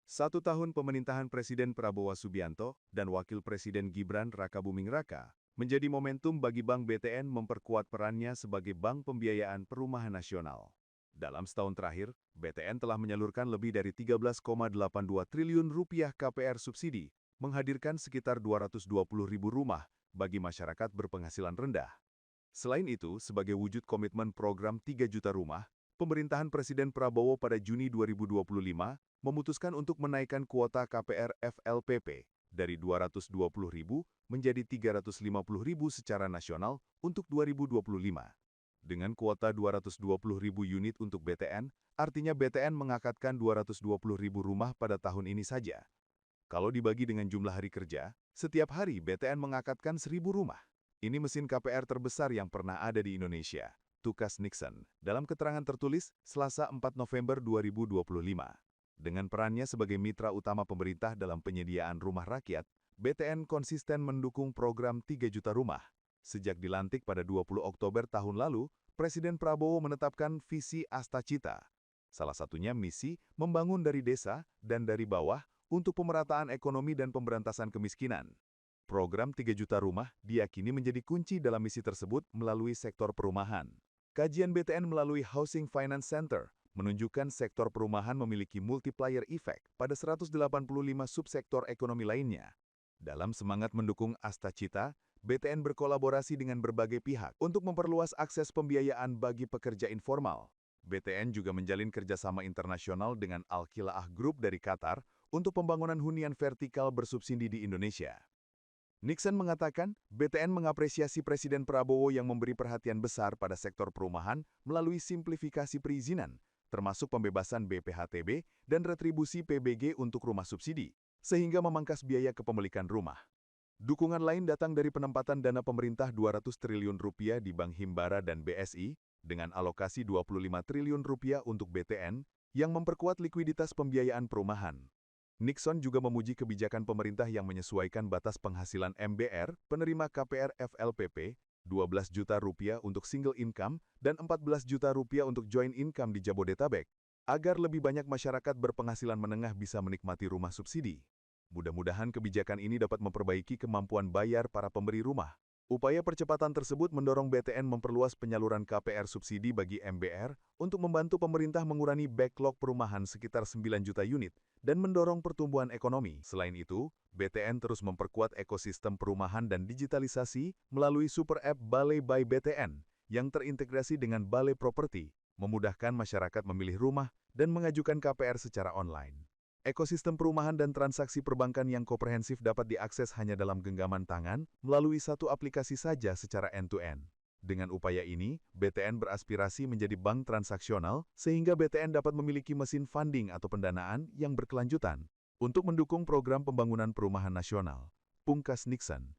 1 tahun pemerintahan Presiden Prabowo Subianto dan Wakil Presiden Gibran Rakabuming Raka menjadi momentum bagi Bank BTN memperkuat perannya sebagai bank pembiayaan perumahan nasional. Dalam setahun terakhir, BTN telah menyalurkan lebih dari 13,82 triliun rupiah KPR subsidi, menghadirkan sekitar 220.000 rumah bagi masyarakat berpenghasilan rendah. Selain itu, sebagai wujud komitmen program 3 juta rumah, pemerintahan Presiden Prabowo pada Juni 2025 memutuskan untuk menaikkan kuota KPR FLPP dari 220.000 menjadi 350.000 secara nasional untuk 2025. Dengan kuota 220.000 unit untuk BTN, artinya BTN mengakatkan 220.000 rumah pada tahun ini saja. Kalau dibagi dengan jumlah hari kerja, setiap hari BTN mengakatkan 1.000 rumah. Ini mesin KPR terbesar yang pernah ada di Indonesia, tukas Nixon, dalam keterangan tertulis Selasa 4 November 2025. Dengan perannya sebagai mitra utama pemerintah dalam penyediaan rumah rakyat, BTN konsisten mendukung program 3 juta rumah. Sejak dilantik pada 20 Oktober tahun lalu, Presiden Prabowo menetapkan visi Astacita. Salah satunya misi membangun dari desa dan dari bawah untuk pemerataan ekonomi dan pemberantasan kemiskinan. Program 3 juta rumah diyakini menjadi kunci dalam misi tersebut melalui sektor perumahan. Kajian BTN melalui Housing Finance Center menunjukkan sektor perumahan memiliki multiplier effect pada 185 subsektor ekonomi lainnya. Dalam semangat mendukung Astacita, BTN berkolaborasi dengan berbagai pihak untuk memperluas akses pembiayaan bagi pekerja informal. BTN juga menjalin kerjasama internasional dengan Al-Khilaah Group dari Qatar untuk pembangunan hunian vertikal bersubsidi di Indonesia. Nixon mengatakan, BTN mengapresiasi Presiden Prabowo yang memberi perhatian besar pada sektor perumahan melalui simplifikasi perizinan, termasuk pembebasan BPHTB dan retribusi PBG untuk rumah subsidi, sehingga memangkas biaya kepemilikan rumah. Dukungan lain datang dari penempatan dana pemerintah 200 triliun rupiah di Bank Himbara dan BSI, dengan alokasi 25 triliun rupiah untuk BTN, yang memperkuat likuiditas pembiayaan perumahan. Nixon juga memuji kebijakan pemerintah yang menyesuaikan batas penghasilan MBR, penerima KPR FLPP, 12 juta rupiah untuk single income dan 14 juta rupiah untuk joint income di Jabodetabek, agar lebih banyak masyarakat berpenghasilan menengah bisa menikmati rumah subsidi. Mudah-mudahan kebijakan ini dapat memperbaiki kemampuan bayar para pemberi rumah. Upaya percepatan tersebut mendorong BTN memperluas penyaluran KPR subsidi bagi MBR untuk membantu pemerintah mengurangi backlog perumahan sekitar 9 juta unit dan mendorong pertumbuhan ekonomi. Selain itu, BTN terus memperkuat ekosistem perumahan dan digitalisasi melalui super app Balai by BTN yang terintegrasi dengan Balai Properti, memudahkan masyarakat memilih rumah dan mengajukan KPR secara online. Ekosistem perumahan dan transaksi perbankan yang komprehensif dapat diakses hanya dalam genggaman tangan melalui satu aplikasi saja secara end-to-end. Dengan upaya ini, BTN beraspirasi menjadi bank transaksional sehingga BTN dapat memiliki mesin funding atau pendanaan yang berkelanjutan untuk mendukung program pembangunan perumahan nasional. Pungkas Nixon.